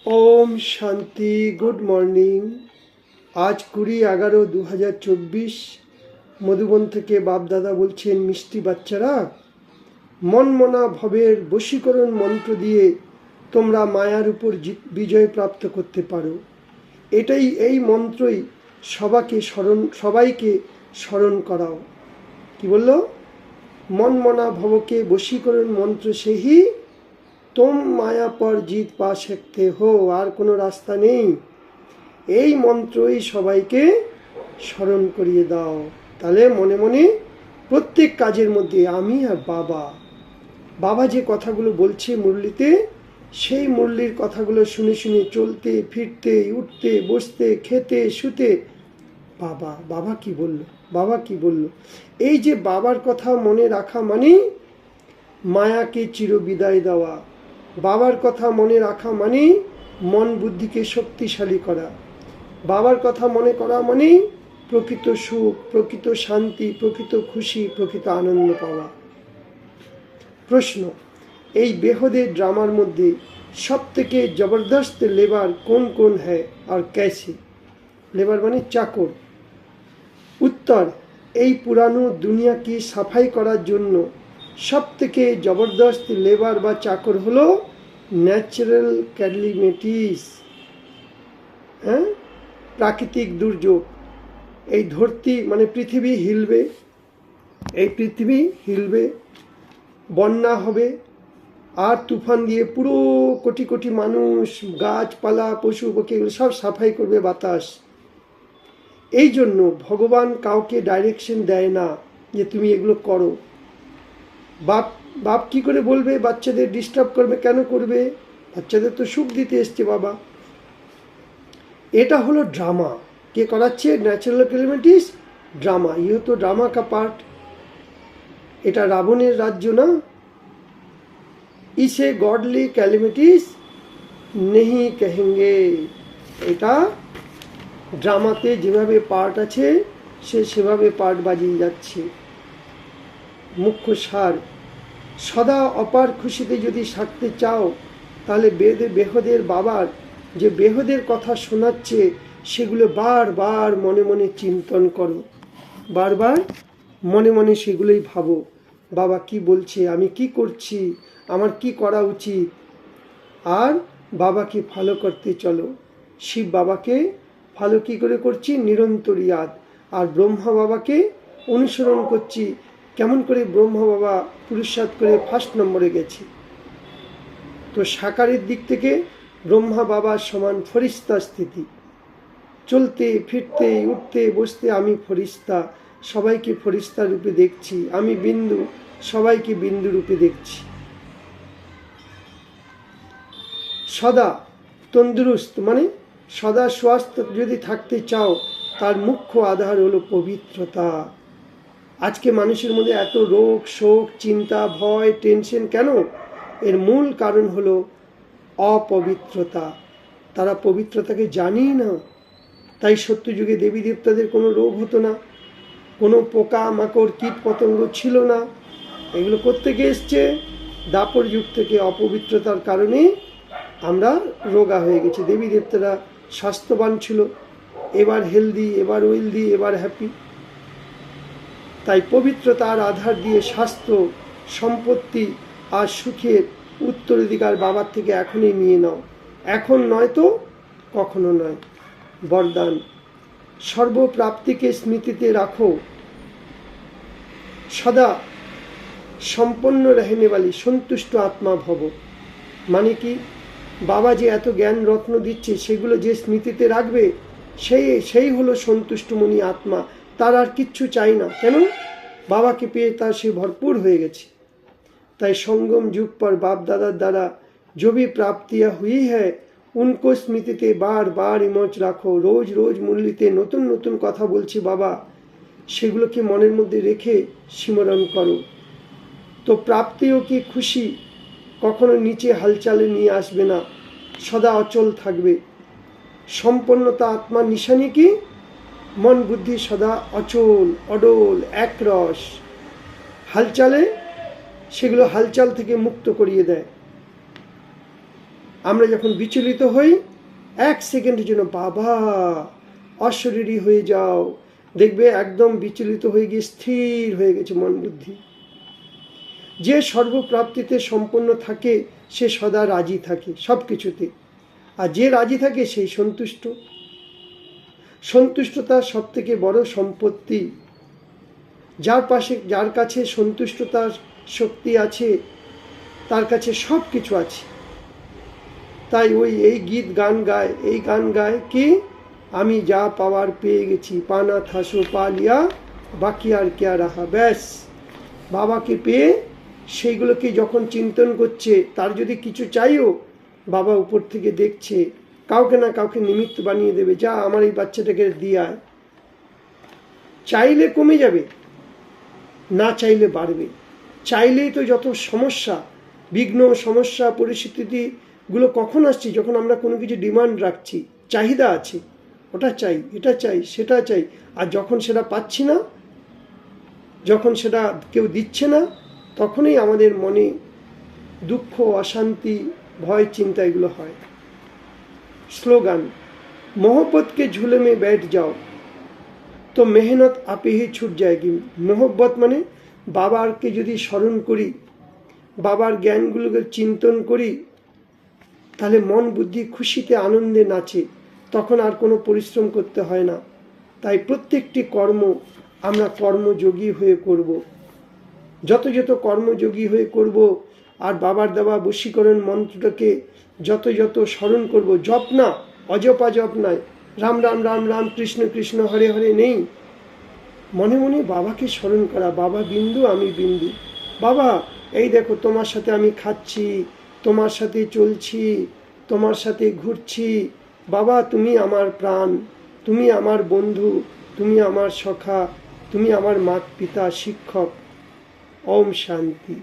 Om Shanti. Good morning. आज 20/11/2024 মধুবন থেকে বাপদাদা বলছেন, মিষ্টি বাচ্চারা, মনমনা ভবের বশীকরণ মন্ত্র দিয়ে তোমরা মায়ার উপর বিজয় প্রাপ্ত করতে পারো। এই মন্ত্রই সবাইকে স্মরণ করাও। কি বলল? মনমনা ভবকে বশীকরণ মন্ত্র সেহি তোম মায়া পর জিত পা सकते हो। আর কোনো রাস্তা নেই। এই মন্ত্রই সবাইকে স্মরণ করিয়ে দাও। তাহলে মনে মনে প্রত্যেক কাজের মধ্যে আমি আর বাবা যে কথাগুলো বলছে মুরলিতে, সেই মুরলির কথাগুলো শুনে শুনে চলতে ফিরতে উঠতে বসতে খেতে শুতে বাবা কি বলল। এই যে বাবার কথা মনে রাখা মানে মায়াকে চিরবিদায় দেওয়া। বাবার কথা মনে রাখা মানে মন বুদ্ধিকে শক্তিশালী করা। বাবার কথা মনে করা মানে প্রকৃত সুখ, প্রকৃত শান্তি, প্রকৃত খুশি, প্রকৃত আনন্দ পাওয়া। প্রশ্ন, এই বেহুদের ড্রামার মধ্যে সব থেকে জবরদস্ত লেবার কোন হ্যায় আর कैसे? লেবার মানে চাকর। উত্তর, এই পুরানো দুনিয়াকে সাফাই করার জন্য সব থেকে জবরদস্ত লেবার বা চাকর হলো ন্যাচারাল ক্যালিমিটিস। প্রাকৃতিক দুর্যোগ। এই ধরতি মানে পৃথিবী হিলবে, বন্যা হবে, আর তুফান দিয়ে পুরো কোটি কোটি মানুষ, গাছপালা, পশু পক্ষী এগুলো সব সাফাই করবে বাতাস। এই জন্য ভগবান কাউকে ডাইরেকশন দেয় না যে তুমি এগুলো করো। বাপ কি করে বলবে বাচ্চাদের ডিস্টার্ব করবে? কেন করবে? বাচ্চাদের তো সুখ দিতে এসছে বাবা। এটা হলো ড্রামা। কে করাচ্ছে? Natural calamities drama. ইয়ে তো ড্রামা কা পার্ট। এটা রাবণের রাজ্য না। ইসে গডলি ক্যালিমিটিস নেহি কহেঙ্গে। এটা ড্রামাতে যেভাবে পার্ট আছে সে সেভাবে পার্ট বাজিয়ে যাচ্ছে। মুখ্য সার, সদা অপার খুশিতে যদি থাকতে চাও তাহলে বেহুদের বাবার যে বেহুদের কথা শোনাচ্ছে সেগুলো বারবার মনে মনে চিন্তন করো। বারবার মনে মনে সেগুলোই ভাবো। বাবা কি বলছে, আমি কি করছি, আমার কি করা উচিত। আর বাবাকে ফলো করতে চলো। শিব বাবাকে ফলো কি করে করছি? নিরন্তর ইয়াদ। আর ব্রহ্মা বাবাকে অনুসরণ করছি। কেমন করে ব্রহ্মা বাবা পুরুষার্থ করে ফার্স্ট নম্বরে গেছে। তো সাকারের দিক থেকে ব্রহ্মা বাবার সমান ফরিস্তা স্থিতি। চলতে ফিরতে উঠতে বসতে আমি ফরিস্তা, সবাইকে ফরিস্তা রূপে দেখছি। আমি বিন্দু, সবাইকে বিন্দু রূপে দেখছি। সদা তন্দুরুস্ত মানে সদা স্বাস্থ্য যদি থাকতে চাও তার মুখ্য আধার হলো পবিত্রতা। আজকে মানুষের মধ্যে এত রোগ, শোক, চিন্তা, ভয়, টেনশন কেন? এর মূল কারণ হলো অপবিত্রতা। তারা পবিত্রতাকে জানেই না। তাই সত্যযুগে দেবী দেবতাদের কোনো রোগ হতো না, কোনো পোকা মাকড় কীট পতঙ্গ ছিল না। এগুলো কোত্থেকে এসছে? দাপর যুগ থেকে। অপবিত্রতার কারণে আমরা রোগা হয়ে গেছি। দেবী দেবতারা স্বাস্থ্যবান ছিল, এবার হেলদি, এবার ওয়েলদি, এবার হ্যাপি। তাই পবিত্রতার আধার দিয়ে স্বাস্থ্য, সম্পত্তি আর সুখের উত্তরাধিকার বাবার থেকে এখনই নিয়ে নাও। এখন নয় তো কখনো নয়। বরদান, সর্বপ্রাপ্তিকে স্মৃতিতে রাখো। সদা সম্পন্ন রহনে वाली সন্তুষ্ট আত্মা ভব। মানে কি? বাবা যে এত জ্ঞান রত্ন দিচ্ছে সেগুলো যে স্মৃতিতে রাখবে সেই হলো সন্তুষ্টমণি আত্মা। তার আর কিচ্ছু চাই না। কেন? বাবাকে পেয়ে তার সে ভরপুর হয়ে গেছে। তাই সঙ্গম যুগ পর বাপ দাদার দ্বারা जो भी प्राप्तियाँ हुई है उनको স্মৃতিতে বারবার ইমজ রাখো। রোজ রোজ মুরলিতে নতুন নতুন কথা বলছি বাবা, সেগুলোকে মনের মধ্যে রেখে স্মরণ করো। তো প্রাপ্তিও কি খুশি কখনো নিচে হালচালে নিয়ে আসবে না, সদা অচল থাকবে। সম্পন্নতা আত্মার নিশানি কি? মন বুদ্ধি সদা অচল, অডল, একরস। হালচালে সেগুলো হালচাল থেকে মুক্ত করিয়ে দেয়। আমরা যখন বিচলিত হই, 1 সেকেন্ডের জন্য বাবা অশরীরী হয়ে যাও, দেখবে একদম বিচলিত হয়ে গিয়ে স্থির হয়ে গেছে মন বুদ্ধি। যে সর্বপ্রাপ্তিতে সম্পন্ন থাকে সে সদা রাজি থাকে সব কিছুতে, আর যে রাজি থাকে সেই সন্তুষ্ট। সন্তুষ্টতা সব থেকে বড় সম্পত্তি। যার কাছে সন্তুষ্টতার শক্তি আছে তার কাছে সব কিছু আছে। তাই এই গান গায় কি, আমি যা পাওয়ার পেয়ে গেছি, পানা থাসো পালিয়া বাকি আর কেয়া রাহা। ব্যাস, বাবাকে পেয়ে সেইগুলোকে যখন চিন্তন করছে, তার যদি কিছু চাইও, বাবা উপর থেকে দেখছে, কাউকে না কাউকে নিমিত্ত বানিয়ে দেবে, যা আমার এই বাচ্চাটাকে দিয়ে আয়। চাইলে কমে যাবে, না চাইলে বাড়বে। চাইলেই তো যত সমস্যা, বিঘ্ন, সমস্যা, পরিস্থিতিগুলো কখন আসছে? যখন আমরা কোনো কিছু ডিমান্ড রাখছি, চাহিদা আছে, ওটা চাই, এটা চাই, সেটা চাই, আর যখন সেটা পাচ্ছি না, যখন সেটা কেউ দিচ্ছে না, তখনই আমাদের মনে দুঃখ, অশান্তি, ভয়, চিন্তা এগুলো হয়। স্লোগান, मोहब्बत के झूले में बैठ जाओ তো মেহনত আপে হি ছুট যায়গি। মোহব্বত মানে বাবাকে যদি স্মরণ করি, বাবার জ্ঞানগুলোকে চিন্তন করি, তাহলে মন বুদ্ধি খুশিতে আনন্দে নাচে, তখন আর কোনো পরিশ্রম করতে হয় না। তাই প্রত্যেকটি কর্ম আমরা কর্মযোগী হয়ে করব। যত যত কর্মযোগী হয়ে করব, আর বাবার দেওয়া বশীকরণ মন্ত্রটাকে যত যত স্মরণ করব, জপ না, অজপা জপ নয়, রাম রাম রাম রাম, কৃষ্ণ কৃষ্ণ হরে হরে নেই, মনে মনে বাবাকে স্মরণ করা, বাবা বিন্দু আমি বিন্দু। বাবা এই দেখো, তোমার সাথে আমি খাচ্ছি, তোমার সাথে চলছি, তোমার সাথে ঘুরছি, বাবা তুমি আমার প্রাণ, তুমি আমার বন্ধু, তুমি আমার সখা, তুমি আমার মাতা পিতা শিক্ষক। ওম শান্তি।